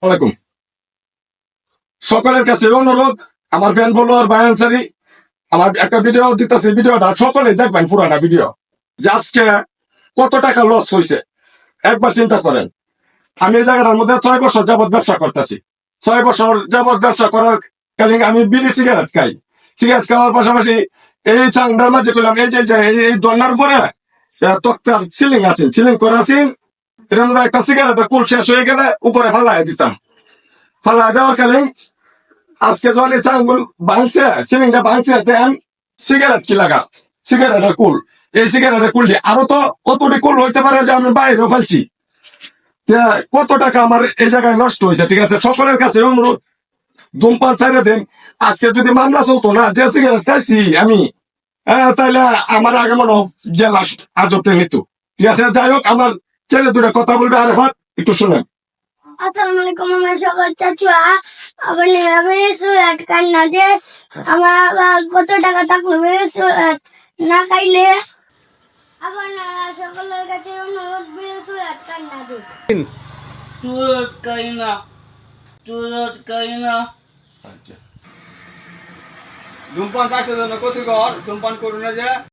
ওয়ালাইকুম। সকলের কাছে অনুরোধ, আমার ফ্যান ফলোয়ার বায়ানসারি আমার একটা ভিডিও দিতেছে, ভিডিওটা সকলে দেখবেন পুরাটা ভিডিও, যে আজকে কত টাকা লস হয়েছে একবার চিন্তা করেন। আমি এই জায়গাটার মধ্যে 6 বছর যাবৎ ব্যবসা করতেছি। 6 বছর যাবৎ ব্যবসা করার কালীন আমি বিড়ি সিগারেট খাই। সিগারেট খাওয়ার পাশাপাশি এই চাংটার মাঝে করলাম, এই যে এই দোলনার উপরে তক্তার সিলিং আছে, সিলিং করে আছেন। এর মধ্যে একটা সিগারেটের কুল শেষ হয়ে গেলে উপরে ফালাই দিতাম। ফালাই দেওয়ার কালীন আজকে যখন এই চাঙ্গুল ভাঙছে, সিলিংটা ভাঙছে, দেন সিগারেট কি লাগা, সিগারেটের কুল, এই সিগারেটের কুল দিয়ে আরো তো কতটি কুল হইতে পারে যে আমি বাইরেও ফেলছি। কত টাকা আমার এই জায়গায় নষ্ট হয়েছে। ঠিক আছে, সকলের কাছে অনুরোধ, ধূমপান ছাইড়ে দেন। আজকে যদি মামলা চলতো না, যে সিগারেট খাইছি আমি, তাইলে আমার আগে মনে জেলা আজতে নিত। ঠিক আছে, যাই হোক, আমার ছেলে দুটো কথা বলবে। আরে ভাত একটু শুনেন। আসসালামু আলাইকুম, আমার সকল চাচুয়া। আপনি আমি সুরাট কান্না যে আমার আবার কত টাকা থাকলো সুরাট না খাইলে আপনারা সকলের কাছে অনুরোধ সুরাট কান্না যে Turut kaina, turut kaina. ধূমপান চাইছে জন্য ক্ষতিকর, ধূমপান করুন না যে।